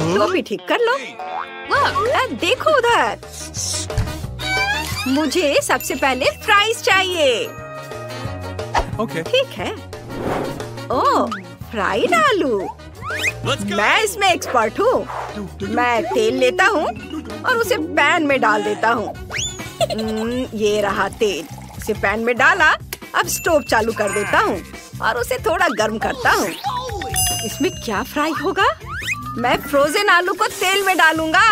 टोपी ठीक कर लो। देखो उधर। मुझे सबसे पहले फ्राइज चाहिए। ठीक है। ओह, फ्राइड आलू। मैं इसमें एक्सपर्ट हूँ। मैं तेल लेता हूँ और उसे पैन में डाल देता हूँ। ये रहा तेल। इसे पैन में डाला। अब स्टोव चालू कर देता हूँ और उसे थोड़ा गर्म करता हूँ। इसमें क्या फ्राई होगा? मैं फ्रोजन आलू को तेल में डालूंगा।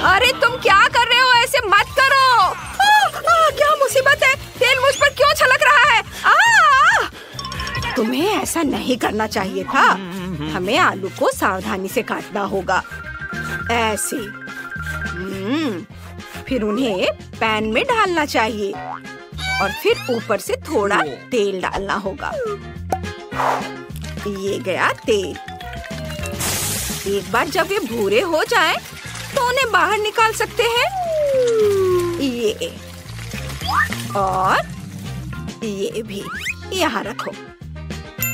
अरे तुम क्या कर रहे हो? ऐसे मत करो। क्या मुसीबत है? तेल मुझ पर क्यों छलक रहा है? तुम्हें ऐसा नहीं करना चाहिए था। हमें आलू को सावधानी से काटना होगा। ऐसे। फिर उन्हें पैन में डालना चाहिए और फिर ऊपर से थोड़ा तेल डालना होगा। ये गया तेल। एक बार जब ये भूरे हो जाएं, तो उन्हें बाहर निकाल सकते हैं। ये और ये भी यहाँ रखो।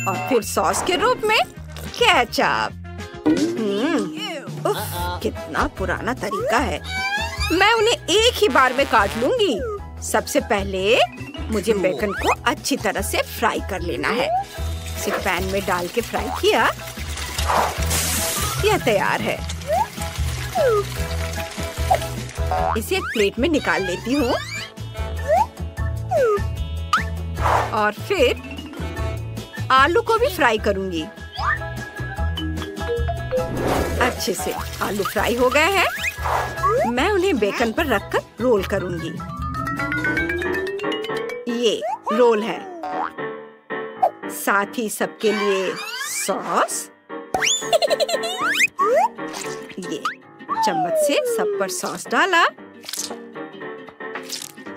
और फिर सॉस के रूप में केचप। कितना पुराना तरीका है। मैं उन्हें एक ही बार में काट लूंगी। सबसे पहले मुझे बेकन को अच्छी तरह से फ्राई कर लेना है। इसे पैन में डाल के फ्राई किया। यह तैयार है। इसे एक प्लेट में निकाल लेती हूँ और फिर आलू को भी फ्राई करूंगी। अच्छे से आलू फ्राई हो गए हैं। मैं उन्हें बेकन पर रखकर रोल करूंगी। ये रोल है। साथ ही सबके लिए सॉस। ये चम्मच से सब पर सॉस डाला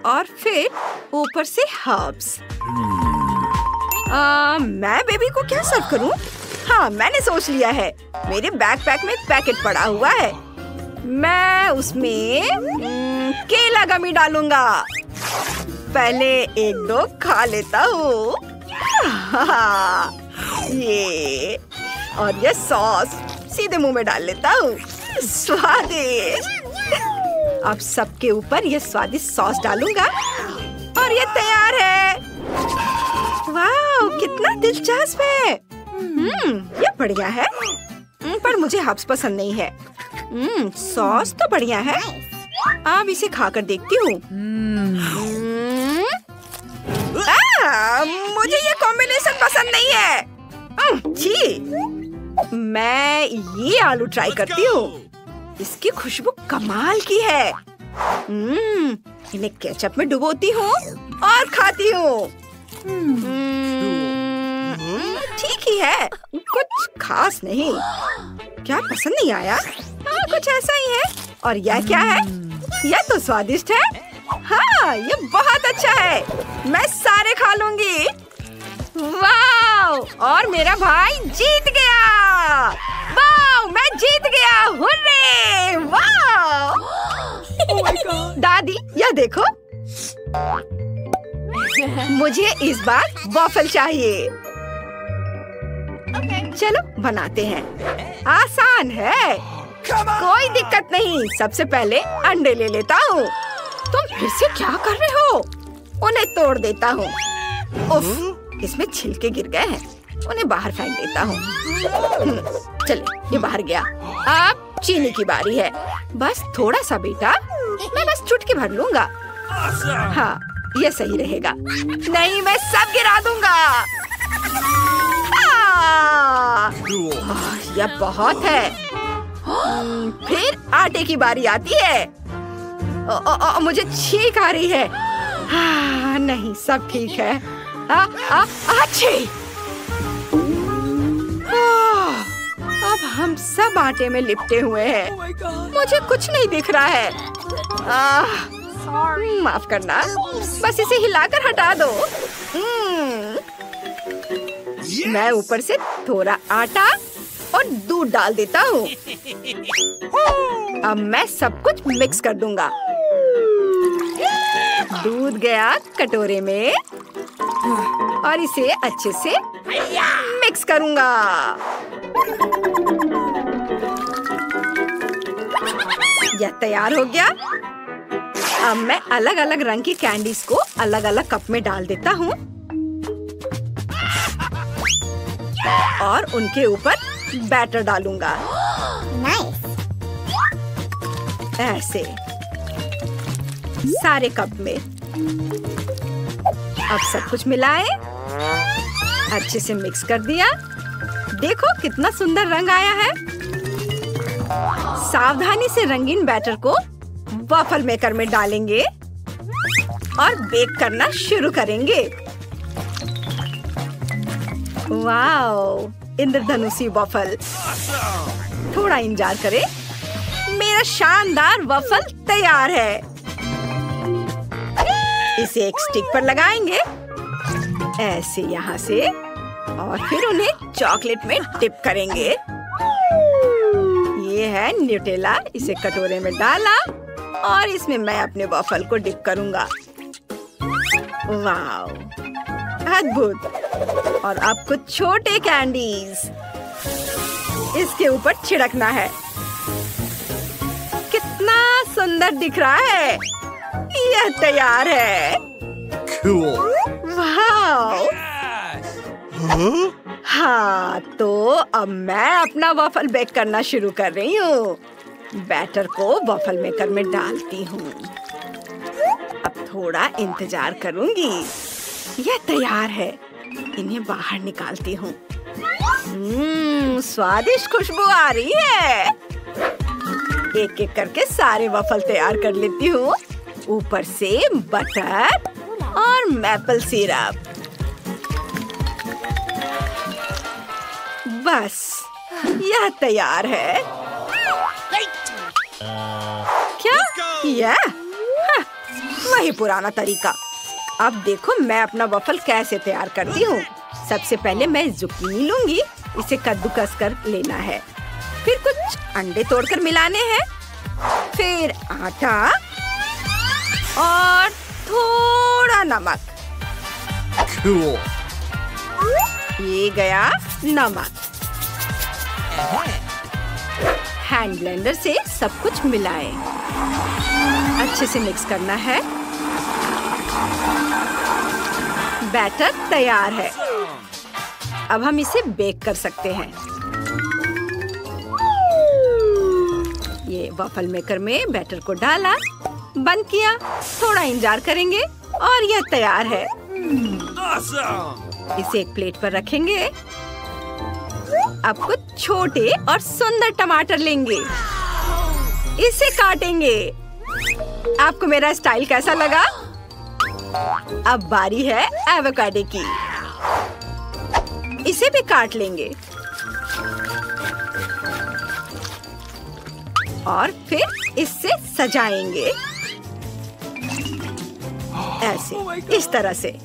और फिर ऊपर से हर्ब्स। मैं बेबी को क्या सर्व करूं? हाँ, मैंने सोच लिया है। मेरे बैकपैक में पैकेट पड़ा हुआ है। मैं उसमें केला गमी डालूंगा। पहले एक दो खा लेता हूँ। ये और ये सॉस सीधे मुंह में डाल लेता हूँ। स्वादिष्ट। अब सबके ऊपर ये स्वादिष्ट सॉस डालूंगा और ये तैयार है। वाह, कितना दिलचस्प है। ये बढ़िया है। पर मुझे हर्ब्स पसंद नहीं है। सॉस तो बढ़िया है। अब इसे खाकर देखती हूँ। मुझे ये कॉम्बिनेशन पसंद नहीं है। छी। मैं ये आलू ट्राई करती हूँ। इसकी खुशबू कमाल की है। इन्हें केचप में डुबोती हूँ और खाती हूँ। ठीक ही है, कुछ खास नहीं। क्या पसंद नहीं आया? कुछ ऐसा ही है। और यह क्या है? यह तो स्वादिष्ट है। हाँ, ये बहुत अच्छा है। मैं सारे खा लूंगी। वाह! और मेरा भाई जीत गया। वाह! मैं जीत गया। हुर्रे! वाह! दादी, यह देखो। मुझे इस बार वॉफल चाहिए। चलो बनाते हैं। आसान है, कोई दिक्कत नहीं। सबसे पहले अंडे ले लेता हूँ। तुम फिर से क्या कर रहे हो? उन्हें तोड़ देता हूँ। उफ, इसमें छिलके गिर गए हैं। उन्हें बाहर फेंक देता हूँ। चले, ये बाहर गया। अब चीनी की बारी है। बस थोड़ा सा बेटा, मैं बस चुटकी भर लूंगा। हाँ, ये सही रहेगा। नहीं, मैं सब गिरा दूंगा। यह बहुत है। फिर आटे की बारी आती है। मुझे छींक आ रही है। नहीं, सब ठीक है। अच्छी। अब हम सब आटे में लिपटे हुए हैं। मुझे कुछ नहीं दिख रहा है। माफ करना, बस इसे हिलाकर हटा दो। मैं ऊपर से थोड़ा आटा और दूध डाल देता हूँ। अब मैं सब कुछ मिक्स कर दूंगा। दूध गया कटोरे में और इसे अच्छे से मिक्स करूंगा। यह तैयार हो गया। अब मैं अलग अलग रंग की कैंडीज को अलग अलग कप में डाल देता हूँ और उनके ऊपर बैटर डालूंगा। ऐसे सारे कप में। अब सब कुछ मिलाएं, अच्छे से मिक्स कर दिया। देखो कितना सुंदर रंग आया है। सावधानी से रंगीन बैटर को वॉफल मेकर में डालेंगे और बेक करना शुरू करेंगे। वाओ, इंद्रधनुषी वॉफल। थोड़ा इंतजार करें, मेरा शानदार वॉफल तैयार है। इसे एक स्टिक पर लगाएंगे, ऐसे यहाँ से, और फिर उन्हें चॉकलेट में डिप करेंगे। ये है न्यूटेला। इसे कटोरे में डाला और इसमें मैं अपने वॉफल को डिप करूंगा। वाओ, अद्भुत। और अब कुछ छोटे कैंडीज इसके ऊपर छिड़कना है। कितना सुंदर दिख रहा है। यह तैयार है। Cool. वाओ। हाँ, तो अब मैं अपना वॉफल बेक करना शुरू कर रही हूँ। बैटर को वॉफल मेकर में डालती हूँ। अब थोड़ा इंतजार करूंगी। यह तैयार है। इन्हें बाहर निकालती हूँ। स्वादिष्ट खुशबू आ रही है। एक एक करके सारे वॉफल तैयार कर लेती हूँ। ऊपर से बटर और मैपल सिरप। बस, यह तैयार है। क्या? यह? वही पुराना तरीका। अब देखो मैं अपना वॉफल कैसे तैयार करती हूँ। सबसे पहले मैं जुकीनी लूंगी। इसे कद्दूकस कर लेना है। फिर कुछ अंडे तोड़कर मिलाने हैं। फिर आटा और थोड़ा नमक। Cool. ये गया नमक। हैंड ब्लेंडर से सब कुछ मिलाएं। अच्छे से मिक्स करना है। बैटर तैयार है। अब हम इसे बेक कर सकते हैं। ये वॉफल मेकर में बैटर को डाला, बंद किया, थोड़ा इंतजार करेंगे और यह तैयार है। इसे एक प्लेट पर रखेंगे। अब कुछ छोटे और सुंदर टमाटर लेंगे। इसे काटेंगे। आपको मेरा स्टाइल कैसा लगा? अब बारी है एवोकाडो की। इसे भी काट लेंगे और फिर इससे सजाएंगे, ऐसे, इस तरह से।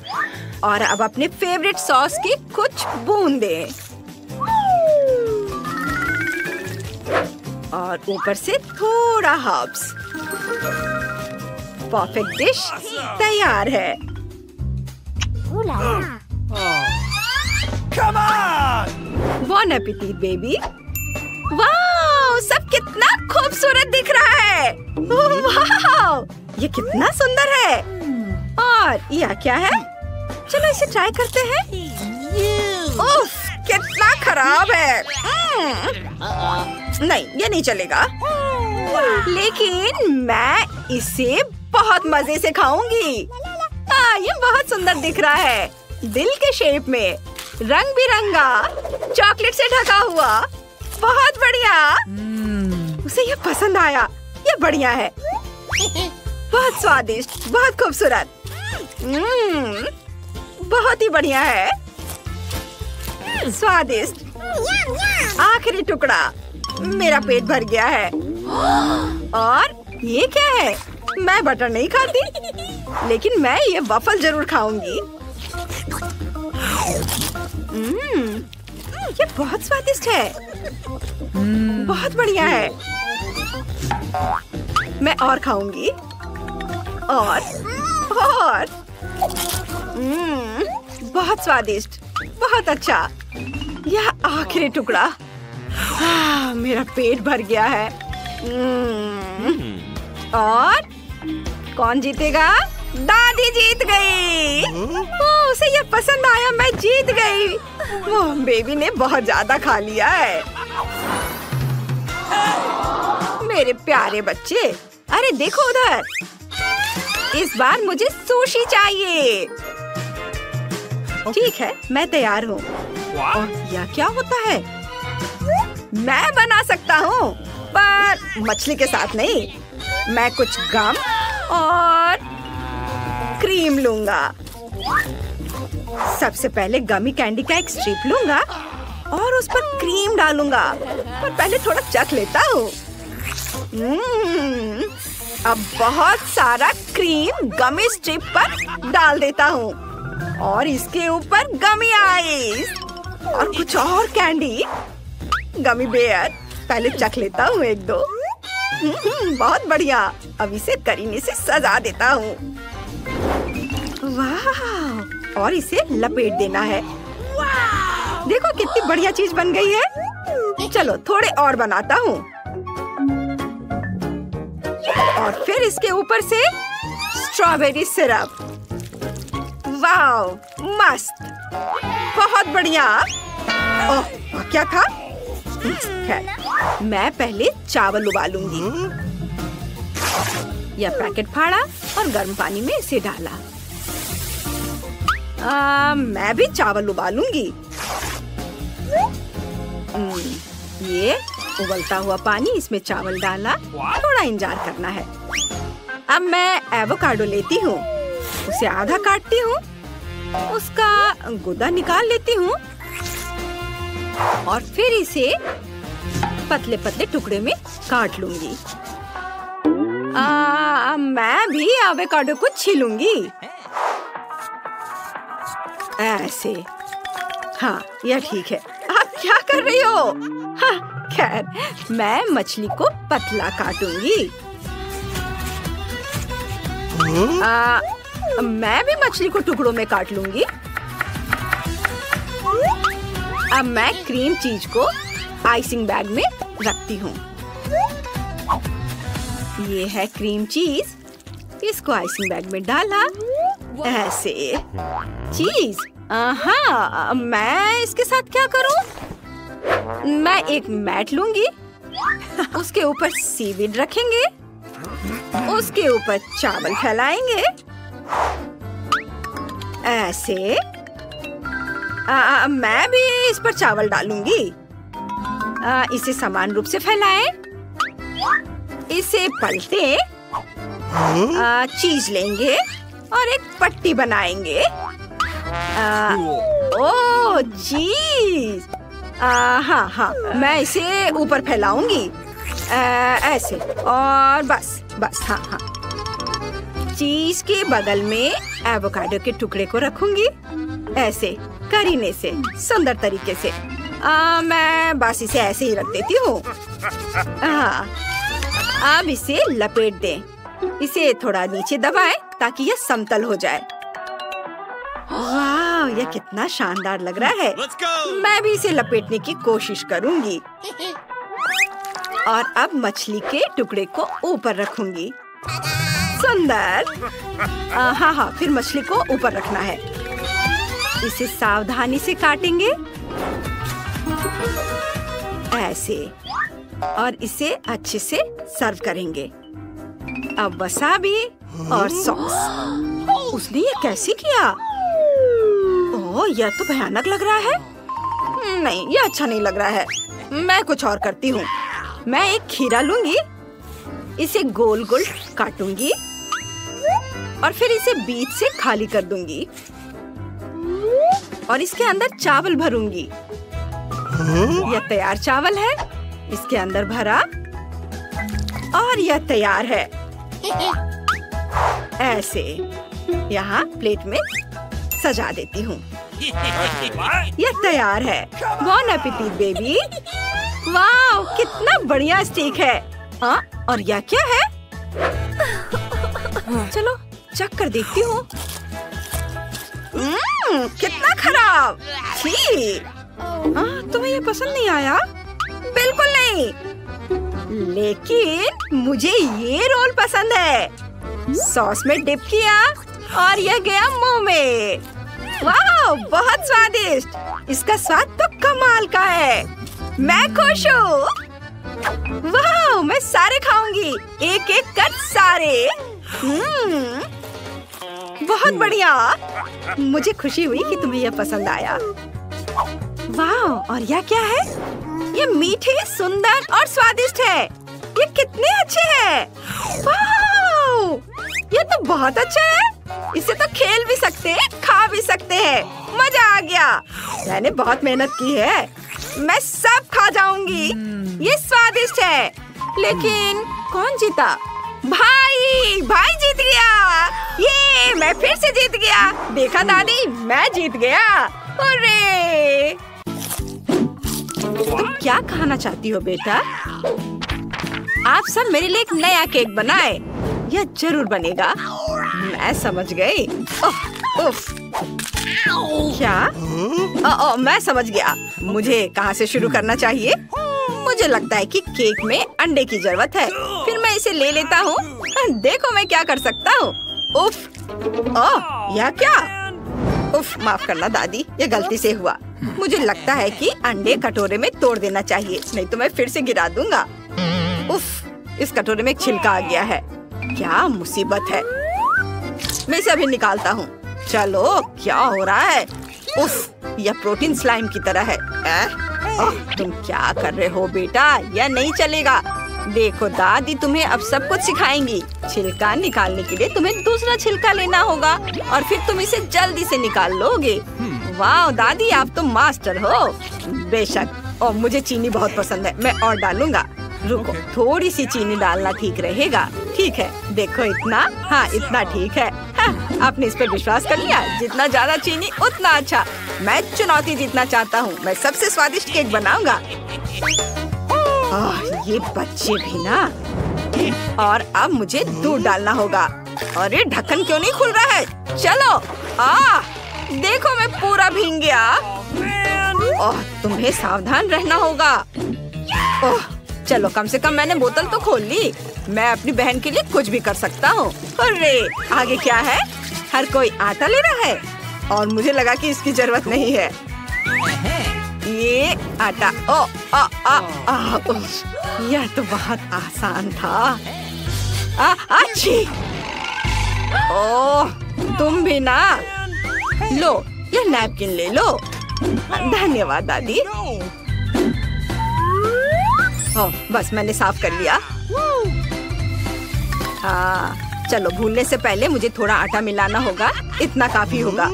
और अब अपने फेवरेट सॉस की कुछ बूंदें और ऊपर से थोड़ा हर्ब्स। परफेक्ट डिश तैयार है। Come on! Bon appetit baby. वाह, सब कितना खूबसूरत दिख रहा है। वाह, ये कितना सुंदर है। और यह क्या है? चलो इसे ट्राई करते हैं। उफ, कितना खराब है। नहीं, ये नहीं चलेगा। लेकिन मैं इसे बहुत मजे से खाऊंगी। ये बहुत सुंदर दिख रहा है। दिल के शेप में, रंग बिरंगा, चॉकलेट से ढका हुआ। बहुत बढ़िया। उसे ये पसंद आया। ये बढ़िया है। बहुत स्वादिष्ट, बहुत खूबसूरत। बहुत ही बढ़िया है। स्वादिष्ट। आखिरी टुकड़ा। मेरा पेट भर गया है। और ये क्या है? मैं बटर नहीं खाती, लेकिन मैं ये वॉफल जरूर खाऊंगी। ये बहुत स्वादिष्ट है। बहुत बढ़िया है। मैं और खाऊंगी। और बहुत स्वादिष्ट, बहुत अच्छा। यह आखिरी टुकड़ा। मेरा पेट भर गया है। और कौन जीतेगा? दादी जीत गई। उसे ये पसंद आया, मैं जीत गई। वो बेबी ने बहुत ज्यादा खा लिया है। मेरे प्यारे बच्चे, अरे देखो उधर। इस बार मुझे सुशी चाहिए। ठीक है, मैं तैयार हूँ। और यह क्या होता है? मैं बना सकता हूँ, पर मछली के साथ नहीं। मैं कुछ गम और क्रीम लूंगा। सबसे पहले गमी कैंडी का एक स्ट्रिप लूंगा और उस पर क्रीम डालूंगा। पर पहले थोड़ा चख लेता हूँ। अब बहुत सारा क्रीम गमी स्ट्रिप पर डाल देता हूँ और इसके ऊपर गमी आइस और कुछ और कैंडी। Gummy bear. पहले चख लेता हूँ एक दो। बहुत बढ़िया। अब इसे करीने से सजा देता हूँ। वाह! और इसे लपेट देना है। देखो कितनी बढ़िया चीज बन गई है। चलो थोड़े और बनाता हूँ। और फिर इसके ऊपर से स्ट्रॉबेरी सिरप। वाह! मस्त। बहुत बढ़िया। ओह, क्या था? खैर, मैं पहले चावल उबालूंगी। यह पैकेट फाड़ा और गर्म पानी में इसे डाला। मैं भी चावल उबालूंगी। ये उबलता हुआ पानी, इसमें चावल डाला। थोड़ा इंतजार करना है। अब मैं एवोकाडो लेती हूँ। उसे आधा काटती हूँ, उसका गुदा निकाल लेती हूँ और फिर इसे पतले पतले टुकड़े में काट लूंगी। मैं भी एवोकाडो को छीलूंगी ऐसे। हाँ, यह ठीक है। आप क्या कर रही हो? हाँ, खैर, मैं मछली को पतला काटूंगी। मैं भी मछली को टुकड़ों में काट लूंगी। अब मैं क्रीम चीज को आइसिंग बैग में रखती हूँ। ये है क्रीम चीज। इसको आइसिंग बैग में डाला ऐसे। चीज। हाँ, मैं इसके साथ क्या करूँ? मैं एक मैट लूंगी। उसके ऊपर सीवीड रखेंगे। उसके ऊपर चावल फैलाएंगे ऐसे। मैं भी इस पर चावल डालूंगी। इसे समान रूप से फैलाएं। इसे पलटे। चीज लेंगे और एक पट्टी बनाएंगे। ओह चीज। हाँ हाँ, मैं इसे ऊपर फैलाऊंगी ऐसे। और बस बस। हाँ हाँ, चीज के बगल में एवोकाडो के टुकड़े को रखूंगी ऐसे, करीने से, सुंदर तरीके से। मैं बस इसे ऐसे ही रख देती हूँ। हाँ, अब इसे लपेट दें। इसे थोड़ा नीचे दबाएं ताकि यह समतल हो जाए। वाह, यह कितना शानदार लग रहा है। मैं भी इसे लपेटने की कोशिश करूंगी। और अब मछली के टुकड़े को ऊपर रखूंगी। सुंदर। हाँ हाँ, फिर मछली को ऊपर रखना है। इसे सावधानी से काटेंगे ऐसे और इसे अच्छे से सर्व करेंगे। अब वसाबी और सॉस। उसने ये कैसे किया? ओह, यह तो भयानक लग रहा है। नहीं, यह अच्छा नहीं लग रहा है। मैं कुछ और करती हूँ। मैं एक खीरा लूंगी। इसे गोल गोल काटूंगी और फिर इसे बीच से खाली कर दूंगी और इसके अंदर चावल भरूंगी। यह तैयार चावल है। इसके अंदर भरा और यह तैयार है ऐसे। यहाँ प्लेट में सजा देती हूँ। यह तैयार है। बॉन एपेटिट बेबी। वाह, कितना बढ़िया स्टेक है। हाँ, और यह क्या है? चलो चख कर देखती हूँ। कितना खराब। छी। तुम्हें ये पसंद नहीं आया? बिल्कुल नहीं। लेकिन मुझे ये रोल पसंद है। सॉस में डिप किया और यह गया मुंह में। वाह, बहुत स्वादिष्ट। इसका स्वाद तो कमाल का है। मैं खुश हूँ। वाह, मैं सारे खाऊंगी, एक एक कर सारे। बहुत बढ़िया। मुझे खुशी हुई कि तुम्हें यह पसंद आया। वाह, और यह क्या है? ये मीठे, सुंदर और स्वादिष्ट है। ये कितने अच्छे हैं। वाह, ये तो बहुत अच्छा है। इसे तो खेल भी सकते हैं, खा भी सकते हैं। मजा आ गया। मैंने बहुत मेहनत की है। मैं सब खा जाऊंगी। ये स्वादिष्ट है। लेकिन कौन जीता? भाई जीत गया। ये मैं फिर से जीत गया। देखा दादी, मैं जीत गया। अरे, तुम क्या खाना चाहती हो बेटा? आप सब मेरे लिए एक नया केक बनाए। यह जरूर बनेगा। मैं समझ गई। उफ, क्या? मैं समझ गया। मुझे कहाँ से शुरू करना चाहिए? मुझे लगता है कि केक में अंडे की जरूरत है। फिर मैं इसे ले लेता हूँ। देखो मैं क्या कर सकता हूँ। उफ, यह क्या? उफ, माफ करना दादी, ये गलती से हुआ। मुझे लगता है कि अंडे कटोरे में तोड़ देना चाहिए, नहीं तो मैं फिर से गिरा दूंगा। उफ, इस कटोरे में एक छिलका आ गया है। क्या मुसीबत है। मैं इसे अभी निकालता हूँ। चलो, क्या हो रहा है? उफ, यह प्रोटीन स्लाइम की तरह है। तुम क्या कर रहे हो बेटा? यह नहीं चलेगा। देखो दादी तुम्हें अब सब कुछ सिखाएंगी। छिलका निकालने के लिए तुम्हें दूसरा छिलका लेना होगा और फिर तुम इसे जल्दी से निकाल लोगे। वाह दादी, आप तो मास्टर हो। बेशक। और मुझे चीनी बहुत पसंद है, मैं और डालूंगा। रुको, थोड़ी सी चीनी डालना ठीक रहेगा। ठीक है, देखो इतना। हाँ, इतना ठीक है। हाँ, आपने इस पर विश्वास कर लिया। जितना ज्यादा चीनी उतना अच्छा। मैं चुनौती जीतना चाहता हूँ। मैं सबसे स्वादिष्ट केक बनाऊंगा। ये बच्चे भी ना। और अब मुझे दूध डालना होगा। अरे ढक्कन क्यों नहीं खुल रहा है? चलो, देखो मैं पूरा भीग गया। तुम्हें सावधान रहना होगा। चलो, कम से कम मैंने बोतल तो खोल ली। मैं अपनी बहन के लिए कुछ भी कर सकता हूँ। अरे, आगे क्या है? हर कोई आटा ले रहा है और मुझे लगा कि इसकी जरूरत नहीं है। ये आटा। यह तो बहुत आसान था। अच्छी। तुम भी ना। लो, यह नैपकिन ले लो। धन्यवाद दादी। बस मैंने साफ कर लिया। चलो, भूलने से पहले मुझे थोड़ा आटा मिलाना होगा। इतना काफी होगा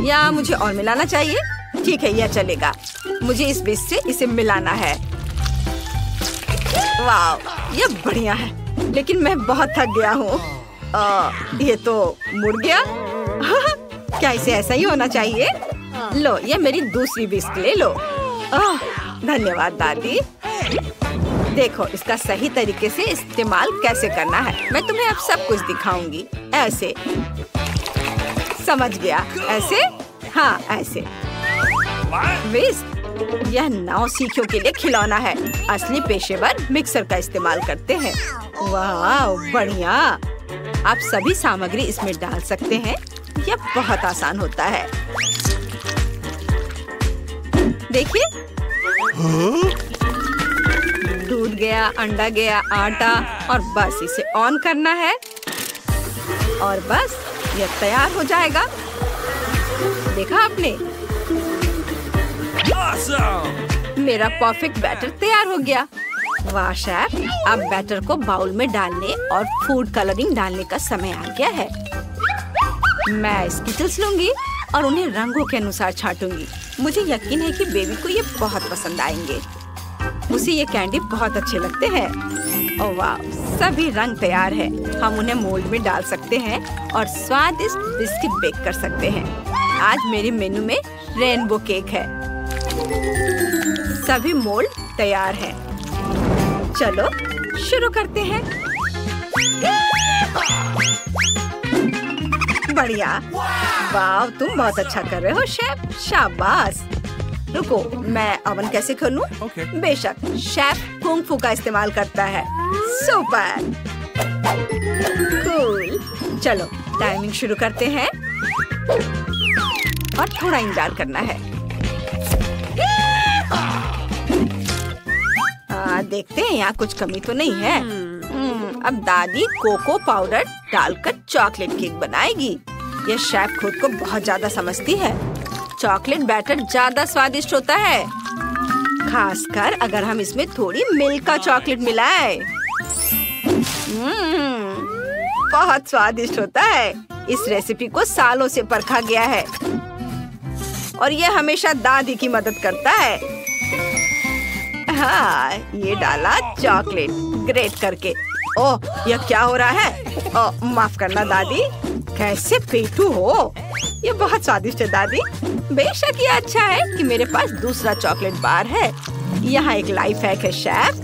या मुझे और मिलाना चाहिए? ठीक है, यह चलेगा। मुझे इस बीच से इसे मिलाना है। वाह, यह बढ़िया है। लेकिन मैं बहुत थक गया हूँ। ये तो मुड़ गया। क्या इसे ऐसा ही होना चाहिए? लो, ये मेरी दूसरी बिस्क ले लो। धन्यवाद दादी। देखो, इसका सही तरीके से इस्तेमाल कैसे करना है। मैं तुम्हें अब सब कुछ दिखाऊंगी। ऐसे। समझ गया? ऐसे? हाँ, ऐसे। विस्क, यह नौसिखियों के लिए खिलौना है। असली पेशेवर मिक्सर का इस्तेमाल करते हैं। वाह, बढ़िया। आप सभी सामग्री इसमें डाल सकते हैं। यह बहुत आसान होता है। देखिए, दूध गया, अंडा गया, आटा, और बस इसे ऑन करना है और बस यह तैयार हो जाएगा। देखा आपने? मेरा परफेक्ट बैटर तैयार हो गया। वाह शेफ, अब बैटर को बाउल में डालने और फूड कलरिंग डालने का समय आ गया है। मैं स्किटल्स लूंगी और उन्हें रंगों के अनुसार छांटूंगी। मुझे यकीन है कि बेबी को ये बहुत पसंद आएंगे। उसे ये कैंडी बहुत अच्छे लगते हैं। ओह वाह, सभी रंग तैयार है। हम उन्हें मोल्ड में डाल सकते हैं और स्वादिष्ट बिस्किट बेक कर सकते हैं। आज मेरे मेनू में रेनबो केक है। सभी मोल्ड तैयार हैं। चलो शुरू करते हैं। बढ़िया। वाह, तुम बहुत अच्छा कर रहे हो शेफ। शाबाश। रुको, मैं ओवन कैसे खोलूं? बेशक, शेफ कुंग फू का इस्तेमाल करता है। Super cool. चलो टाइमिंग शुरू करते हैं और थोड़ा इंतजार करना है। देखते हैं यहाँ कुछ कमी तो नहीं है। अब दादी कोको पाउडर डालकर चॉकलेट केक बनाएगी। यह शेफ खुद को बहुत ज्यादा समझती है। चॉकलेट बैटर ज्यादा स्वादिष्ट होता है, खासकर अगर हम इसमें थोड़ी मिल्क का चॉकलेट मिलाएं। बहुत स्वादिष्ट होता है। इस रेसिपी को सालों से परखा गया है और यह हमेशा दादी की मदद करता है। हाँ, ये डाला चॉकलेट ग्रेट करके। ओह, यह क्या हो रहा है? ओह, माफ करना दादी। कैसे पेटू हो? ये बहुत स्वादिष्ट है दादी। बेशक ये अच्छा है कि मेरे पास दूसरा चॉकलेट बार है। यहाँ एक लाइफ हैक है शेफ।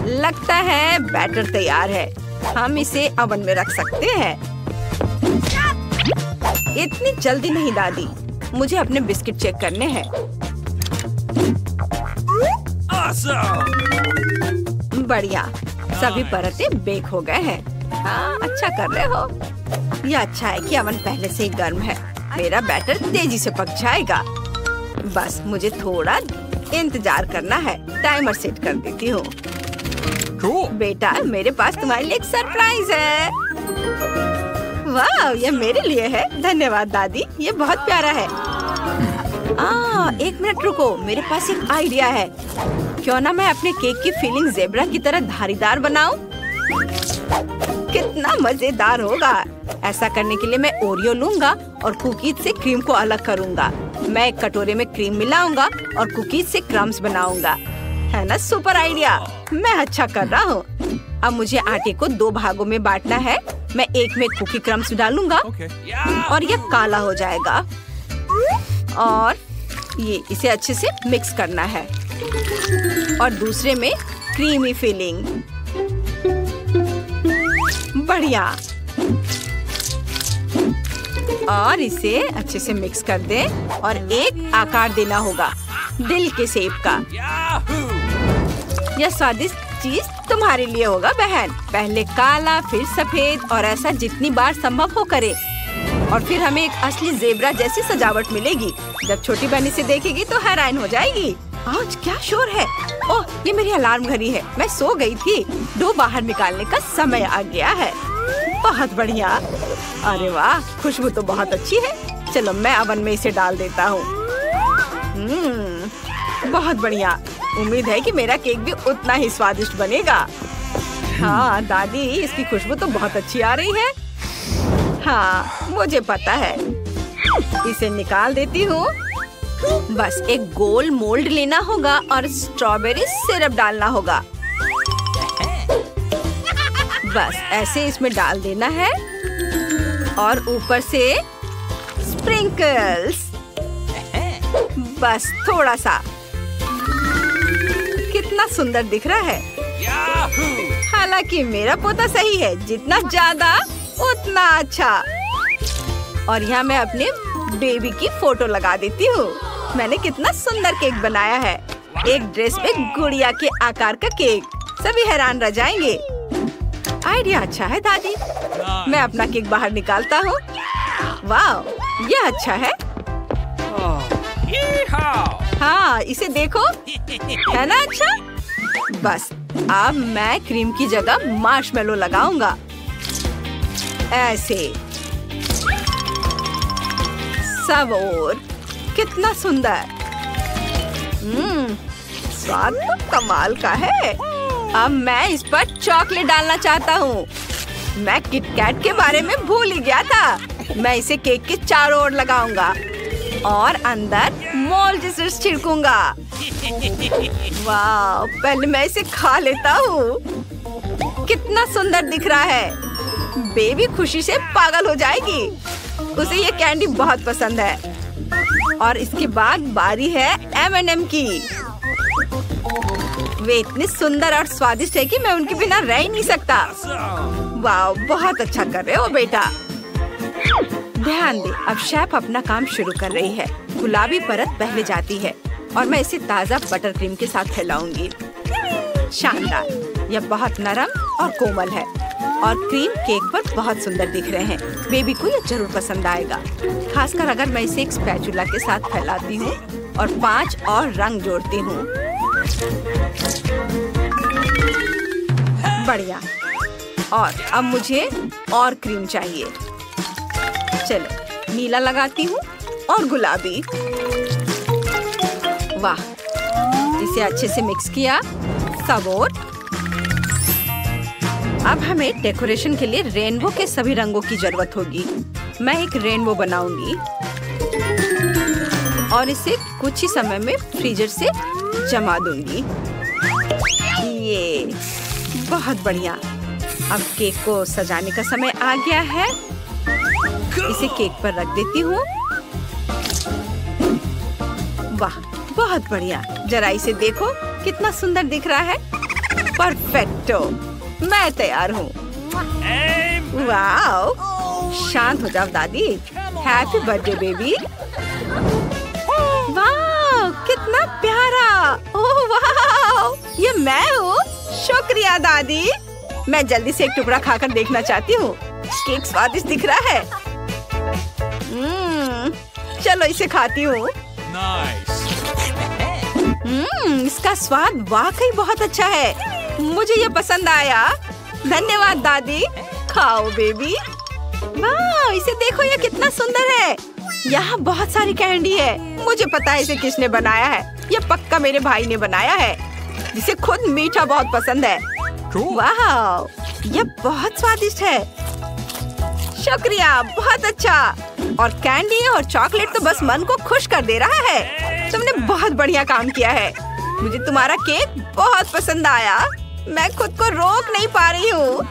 लगता है बैटर तैयार है। हम इसे ओवन में रख सकते हैं। इतनी जल्दी नहीं दादी, मुझे अपने बिस्किट चेक करने हैं। बढ़िया, सभी परतें बेक हो गए हैं। हाँ, अच्छा कर रहे हो। यह अच्छा है कि ओवन पहले से ही गर्म है। मेरा बैटर तेजी से पक जाएगा। बस मुझे थोड़ा इंतजार करना है। टाइमर सेट कर देती हूँ। बेटा, मेरे पास तुम्हारे लिए एक सरप्राइज है। वाह, ये मेरे लिए है। धन्यवाद दादी, ये बहुत प्यारा है। एक मिनट रुको, मेरे पास एक आइडिया है। क्यों ना मैं अपने केक की फीलिंग ज़ेब्रा की तरह धारीदार बनाऊं? कितना मजेदार होगा। ऐसा करने के लिए मैं ओरियो लूंगा और कुकीज से क्रीम को अलग करूंगा। मैं एक कटोरे में क्रीम मिलाऊंगा और कुकीज से क्रम्स बनाऊंगा। है ना सुपर आइडिया? मैं अच्छा कर रहा हूँ। अब मुझे आटे को 2 भागों में बांटना है। मैं एक में कुकी क्रम्स डालूंगा और यह काला हो जाएगा। और ये इसे अच्छे से मिक्स करना है और दूसरे में क्रीमी फिलिंग। बढ़िया। और इसे अच्छे से मिक्स कर दें और एक आकार देना होगा दिल के शेप का। यह स्वादिष्ट चीज तुम्हारे लिए होगा बहन। पहले काला, फिर सफेद और ऐसा जितनी बार संभव हो करे। और फिर हमें एक असली ज़ेब्रा जैसी सजावट मिलेगी। जब छोटी बहन इसे देखेगी तो हैरान हो जाएगी। आज क्या शोर है? ओह, ये मेरी अलार्म घड़ी है। मैं सो गई थी। डो बाहर निकालने का समय आ गया है। बहुत बढ़िया। अरे वाह, खुशबू तो बहुत अच्छी है। चलो मैं ओवन में इसे डाल देता हूँ। बहुत बढ़िया। उम्मीद है कि मेरा केक भी उतना ही स्वादिष्ट बनेगा। हाँ दादी, इसकी खुशबू तो बहुत अच्छी आ रही है। हाँ, मुझे पता है। इसे निकाल देती हूँ। बस एक गोल मोल्ड लेना होगा और स्ट्रॉबेरी सिरप डालना होगा। बस ऐसे इसमें डाल देना है और ऊपर से स्प्रिंकल्स। बस थोड़ा सा। कितना सुंदर दिख रहा है। हालांकि मेरा पोता सही है, जितना ज्यादा उतना अच्छा। और यहाँ मैं अपने बेबी की फोटो लगा देती हूँ। मैंने कितना सुंदर केक बनाया है। एक ड्रेस पे गुड़िया के आकार का केक। सभी हैरान रह जाएंगे। आइडिया अच्छा है दादी। मैं अपना केक बाहर निकालता हूँ। वाह, यह अच्छा है। हाँ, इसे देखो। है ना अच्छा? बस अब मैं क्रीम की जगह मार्शमेलो लगाऊंगा। ऐसे सब और कितना सुंदर। स्वाद तो कमाल का है। अब मैं इस पर चॉकलेट डालना चाहता हूँ। मैं किटकैट के बारे में भूल ही गया था। मैं इसे केक के चारों ओर लगाऊंगा और अंदर मोल्ड छिड़कूंगा। वाह, पहले मैं इसे खा लेता हूँ। कितना सुंदर दिख रहा है। बेबी खुशी से पागल हो जाएगी। उसे ये कैंडी बहुत पसंद है। और इसके बाद बारी है M&M की। वे इतने सुंदर और स्वादिष्ट है कि मैं उनके बिना रह ही नहीं सकता। वाह, बहुत अच्छा कर रहे हो बेटा। ध्यान दे, अब शेफ अपना काम शुरू कर रही है। गुलाबी परत पहले जाती है और मैं इसे ताज़ा बटर क्रीम के साथ फैलाऊंगी। शानदार, यह बहुत नरम और कोमल है और क्रीम केक पर बहुत सुंदर दिख रहे हैं। बेबी को यह जरूर पसंद आएगा, खासकर अगर मैं इसे एक स्पैचुला के साथ फैलाती हूँ और 5 और रंग जोड़ती हूँ। बढ़िया। और अब मुझे और क्रीम चाहिए। चलो नीला लगाती हूँ और गुलाबी। वाह, इसे अच्छे से मिक्स किया। सब और अब हमें डेकोरेशन के लिए रेनबो के सभी रंगों की जरूरत होगी। मैं एक रेनबो बनाऊंगी और इसे कुछ ही समय में फ्रीजर से जमा दूंगी। ये बहुत बढ़िया। अब केक को सजाने का समय आ गया है। इसे केक पर रख देती हूँ। वाह, बहुत बढ़िया। जरा इसे देखो, कितना सुंदर दिख रहा है। परफेक्टो, मैं तैयार हूँ। वाओ, शांत हो जाओ दादी। Happy birthday baby. वाह, कितना प्यारा। ओह वाह, ये मैं हूँ। शुक्रिया दादी। मैं जल्दी से एक टुकड़ा खाकर देखना चाहती हूँ। केक स्वादिष्ट दिख रहा है। चलो इसे खाती हूँ। इसका स्वाद वाकई बहुत अच्छा है। मुझे ये पसंद आया। धन्यवाद दादी। खाओ बेबी। वाह, इसे देखो, ये कितना सुंदर है। यहाँ बहुत सारी कैंडी है। मुझे पता है इसे किसने बनाया है। ये पक्का मेरे भाई ने बनाया है, जिसे खुद मीठा बहुत पसंद है। वाह, ये बहुत स्वादिष्ट है। शुक्रिया, बहुत अच्छा। और कैंडी और चॉकलेट तो बस मन को खुश कर दे रहा है। तुमने बहुत बढ़िया काम किया है। मुझे तुम्हारा केक बहुत पसंद आया। मैं खुद को रोक नहीं पा रही हूँ।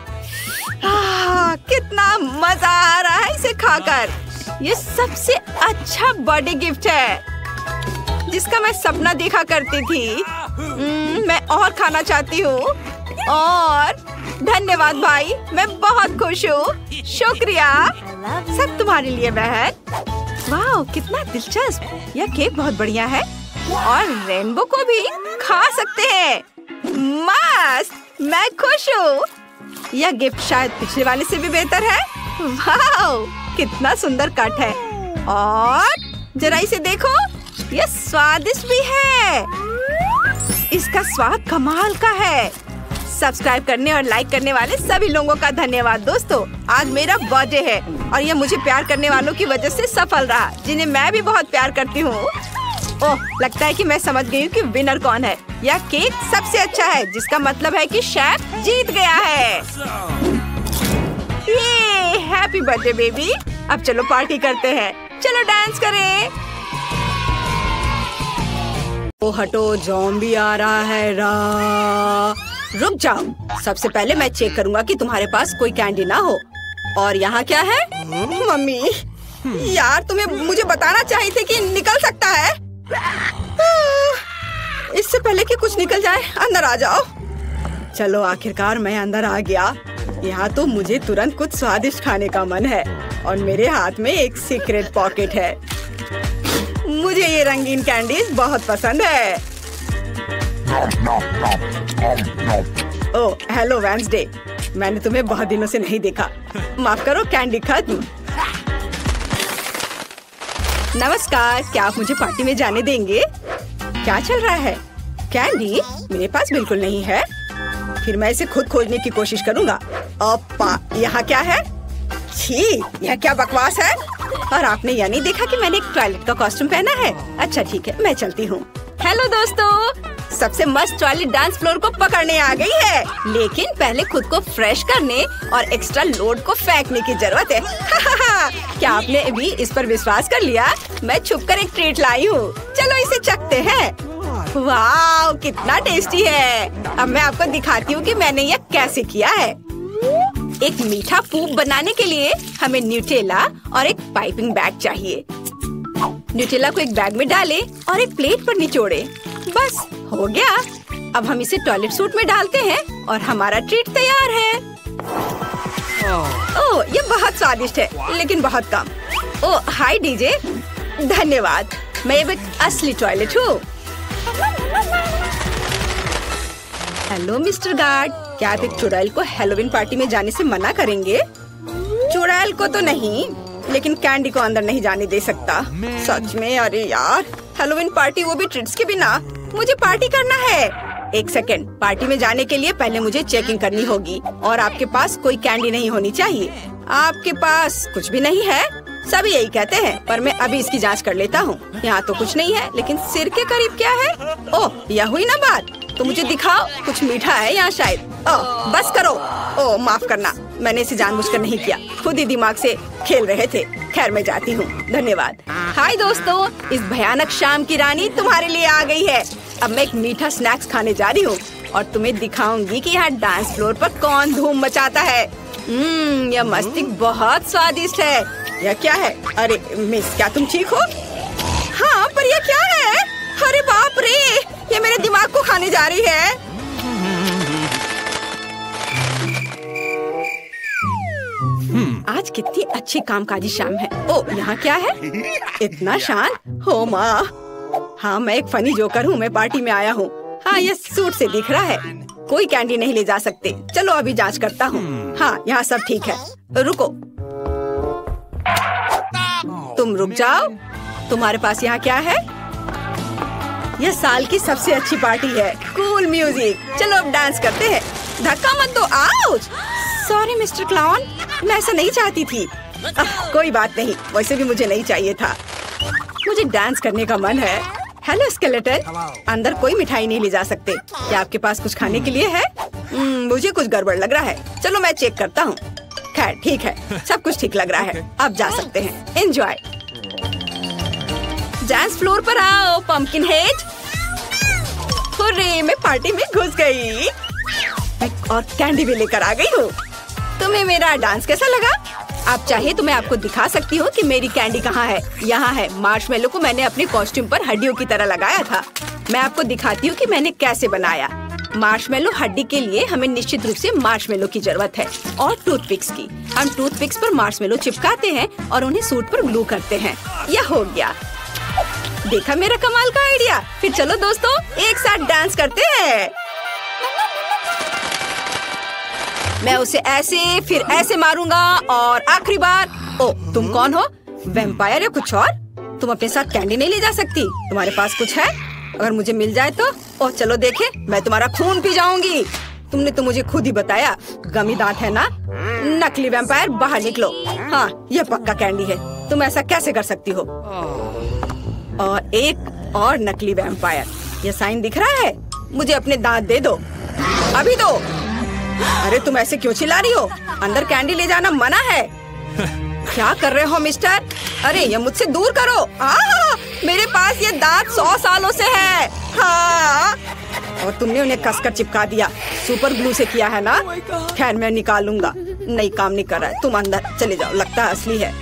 कितना मजा आ रहा है इसे खाकर। ये सबसे अच्छा बर्थडे गिफ्ट है जिसका मैं सपना देखा करती थी। मैं और खाना चाहती हूँ। और धन्यवाद भाई, मैं बहुत खुश हूँ। शुक्रिया, सब तुम्हारे लिए बहन। वाह, कितना दिलचस्प। यह केक बहुत बढ़िया है और रेनबो को भी खा सकते हैं। मस्त, मैं खुश हूँ। यह गिफ्ट शायद पिछले वाले से भी बेहतर है। वाह, कितना सुंदर कट है। और जरा इसे देखो, यह स्वादिष्ट भी है। इसका स्वाद कमाल का है। सब्सक्राइब करने और लाइक करने वाले सभी लोगों का धन्यवाद दोस्तों। आज मेरा बर्थडे है और यह मुझे प्यार करने वालों की वजह से सफल रहा, जिन्हें मैं भी बहुत प्यार करती हूँ। ओह, लगता है कि मैं समझ गई हूँ कि विनर कौन है। यह केक सबसे अच्छा है, जिसका मतलब है कि शेफ जीत गया है। ये हैप्पी बर्थडे बेबी। अब चलो पार्टी करते हैं। चलो डांस करें। ओ हटो, ज़ॉम्बी आ रहा है। रुक जाओ, सबसे पहले मैं चेक करूंगा कि तुम्हारे पास कोई कैंडी ना हो। और यहाँ क्या है? मम्मी, यार तुम्हें मुझे बताना चाहिए थे कि निकल सकता है। इससे पहले कि कुछ निकल जाए, अंदर आ जाओ। चलो आखिरकार मैं अंदर आ गया। यहाँ तो मुझे तुरंत कुछ स्वादिष्ट खाने का मन है और मेरे हाथ में एक सीक्रेट पॉकेट है। मुझे ये रंगीन कैंडीज बहुत पसंद है। ओह, हेलो वेंसडे। मैंने तुम्हें बहुत दिनों से नहीं देखा। माफ करो, कैंडी खत्म। नमस्कार, क्या आप मुझे पार्टी में जाने देंगे? क्या चल रहा है? कैंडी मेरे पास बिल्कुल नहीं है। फिर मैं इसे खुद खोजने की कोशिश करूंगा। ओप्पा, यहाँ क्या है? छी, यह क्या बकवास है? और आपने यह नहीं देखा कि मैंने एक टॉयलेट का कॉस्ट्यूम पहना है? अच्छा ठीक है, मैं चलती हूँ। हेलो दोस्तों, सबसे मस्त टॉयलेट डांस फ्लोर को पकड़ने आ गई है। लेकिन पहले खुद को फ्रेश करने और एक्स्ट्रा लोड को फेंकने की जरूरत है। क्या आपने अभी इस पर विश्वास कर लिया? मैं छुपकर एक ट्रीट लाई हूँ। चलो इसे चखते हैं। वाह, कितना टेस्टी है। अब मैं आपको दिखाती हूँ कि मैंने यह कैसे किया है। एक मीठा पूप बनाने के लिए हमें न्यूटेला और एक पाइपिंग बैग चाहिए। न्यूटेला को एक बैग में डालें और एक प्लेट पर निचोड़े। बस हो गया। अब हम इसे टॉयलेट सूट में डालते हैं और हमारा ट्रीट तैयार है। ओह, ये बहुत स्वादिष्ट है, लेकिन बहुत कम। ओह, हाय डीजे। धन्यवाद। मैं अब एक असली टॉयलेट हूँ। हेलो मिस्टर गार्ड, क्या आप एक चुड़ैल को हैलोवीन पार्टी में जाने से मना करेंगे? चुड़ैल को तो नहीं, लेकिन कैंडी को अंदर नहीं जाने दे सकता। सच में? अरे यार, हैलोवीन पार्टी, वो भी ट्रीट्स के बिना। मुझे पार्टी करना है। एक सेकेंड, पार्टी में जाने के लिए पहले मुझे चेकिंग करनी होगी और आपके पास कोई कैंडी नहीं होनी चाहिए। आपके पास कुछ भी नहीं है? सभी यही कहते हैं, पर मैं अभी इसकी जांच कर लेता हूँ। यहाँ तो कुछ नहीं है, लेकिन सिर के करीब क्या है? ओह, यह हुई ना बात। तो मुझे दिखाओ, कुछ मीठा है यहाँ शायद। ओह, बस करो। ओह, माफ करना, मैंने इसे जानबूझकर नहीं किया, खुद ही दिमाग से खेल रहे थे। खैर, मैं जाती हूँ, धन्यवाद। हाय दोस्तों, इस भयानक शाम की रानी तुम्हारे लिए आ गई है। अब मैं एक मीठा स्नैक्स खाने जा रही हूँ और तुम्हें दिखाऊंगी कि यहाँ डांस फ्लोर पर कौन धूम मचाता है। यह मस्तिष्क बहुत स्वादिष्ट है। यह क्या है? अरे मिस, क्या तुम ठीक हो? हाँ, पर यह क्या है? अरे बाप रे, ये मेरे दिमाग को खाने जा रही है। आज कितनी अच्छी कामकाजी शाम है। ओ, यहाँ क्या है? इतना शांत? हो माँ। हाँ, मैं एक फनी जोकर हूँ, मैं पार्टी में आया हूँ। हाँ, ये सूट से दिख रहा है। कोई कैंडी नहीं ले जा सकते। चलो अभी जांच करता हूँ। हाँ, यहाँ सब ठीक है। रुको, तुम रुक जाओ। तुम्हारे पास यहाँ क्या है? यह साल की सबसे अच्छी पार्टी है। Cool music. चलो अब डांस करते हैं। धक्का मत दो। आउच! सॉरी मिस्टर क्लाउन, मैं ऐसा नहीं चाहती थी। कोई बात नहीं, वैसे भी मुझे नहीं चाहिए था। मुझे डांस करने का मन है। हेलो स्केलेटन, अंदर कोई मिठाई नहीं ले जा सकते। क्या आपके पास कुछ खाने के लिए है? मुझे कुछ गड़बड़ लग रहा है। चलो मैं चेक करता हूँ। खैर ठीक है, सब कुछ ठीक लग रहा है। अब जा सकते हैं। एंजॉय। डांस फ्लोर पर आओ पंपकिन हेड। हुर्रे, मैं पार्टी में घुस गई और कैंडी भी लेकर आ गई हूँ। तुम्हें मेरा डांस कैसा लगा? आप चाहे तो मैं आपको दिखा सकती हूँ कि मेरी कैंडी कहाँ है। यहाँ है। मार्शमेलो को मैंने अपने कॉस्ट्यूम पर हड्डियों की तरह लगाया था। मैं आपको दिखाती हूँ कि मैंने कैसे बनाया। मार्शमेलो हड्डी के लिए हमें निश्चित रूप से मार्शमेलो की जरूरत है और टूथपिक्स की। हम टूथपिक्स पर मार्शमेलो चिपकाते हैं और उन्हें सूट पर ग्लू करते हैं। यह हो गया। देखा मेरा कमाल का आइडिया। फिर चलो दोस्तों, एक साथ डांस करते हैं। मैं उसे ऐसे फिर ऐसे मारूंगा और आखिरी बार। ओ, तुम कौन हो? वैम्पायर या कुछ और? तुम अपने साथ कैंडी नहीं ले जा सकती। तुम्हारे पास कुछ है? अगर मुझे मिल जाए तो। ओ चलो देखे, मैं तुम्हारा खून पी जाऊंगी। तुमने तो मुझे खुद ही बताया, गमी दांत है ना? नकली वैम्पायर, बाहर निकलो। हाँ, यह पक्का कैंडी है। तुम ऐसा कैसे कर सकती हो? और एक और नकली वैम्पायर। यह साइन दिख रहा है? मुझे अपने दांत दे दो, अभी दो। अरे तुम ऐसे क्यों चिल्ला रही हो? अंदर कैंडी ले जाना मना है। क्या कर रहे हो मिस्टर? अरे ये मुझसे दूर करो। मेरे पास ये दांत 100 सालों से है। हाँ, और तुमने उन्हें कसकर चिपका दिया। सुपर ग्लू से किया है ना? खैर मैं निकालूंगा। नहीं, काम नहीं कर रहा है। तुम अंदर चले जाओ, लगता है असली है।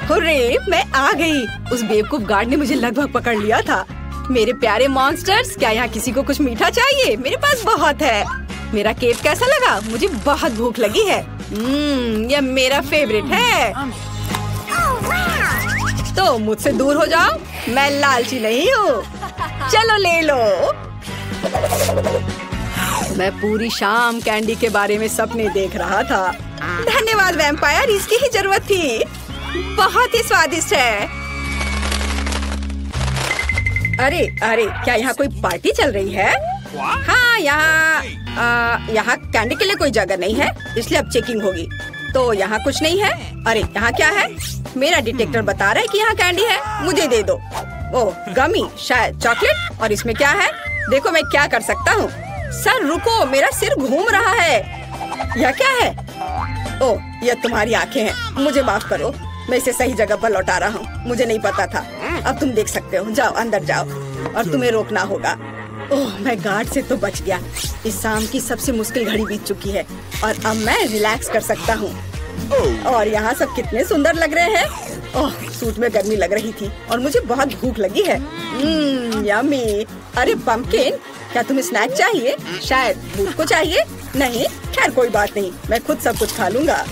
हुर्रे, मैं आ गई। उस बेवकूफ गार्ड ने मुझे लगभग पकड़ लिया था। मेरे प्यारे मॉन्स्टर्स, क्या यहाँ किसी को कुछ मीठा चाहिए? मेरे पास बहुत है। मेरा केक कैसा लगा? मुझे बहुत भूख लगी है। यह मेरा फेवरेट है। तो मुझसे दूर हो जाओ, मैं लालची नहीं हूँ। चलो ले लो। मैं पूरी शाम कैंडी के बारे में सपने देख रहा था। धन्यवाद वैम्पायर, इसकी ही जरूरत थी। बहुत ही स्वादिष्ट है। अरे अरे, क्या यहाँ कोई पार्टी चल रही है? हाँ, यहाँ कैंडी के लिए कोई जगह नहीं है, इसलिए अब चेकिंग होगी। तो यहाँ कुछ नहीं है। अरे यहाँ क्या है? मेरा डिटेक्टर बता रहा है कि यहाँ कैंडी है। मुझे दे दो। ओह, गमी, शायद चॉकलेट। और इसमें क्या है? देखो मैं क्या कर सकता हूँ। सर रुको, मेरा सिर घूम रहा है। यह क्या है? ओह, यह तुम्हारी आँखें हैं। मुझे माफ करो, मैं इसे सही जगह पर लौटा रहा हूँ। मुझे नहीं पता था। अब तुम देख सकते हो। जाओ अंदर जाओ और तुम्हें रोकना होगा। ओह, मैं गार्ड से तो बच गया। इस शाम की सबसे मुश्किल घड़ी बीत चुकी है और अब मैं रिलैक्स कर सकता हूँ। और यहाँ सब कितने सुंदर लग रहे हैं। ओह, सूट में गर्मी लग रही थी और मुझे बहुत भूख लगी है। यम्मी। अरे पंपकिन, क्या तुम्हें स्नैक चाहिए? शायद भूख को चाहिए। नहीं, खैर कोई बात नहीं, मैं खुद सब कुछ खा लूंगा।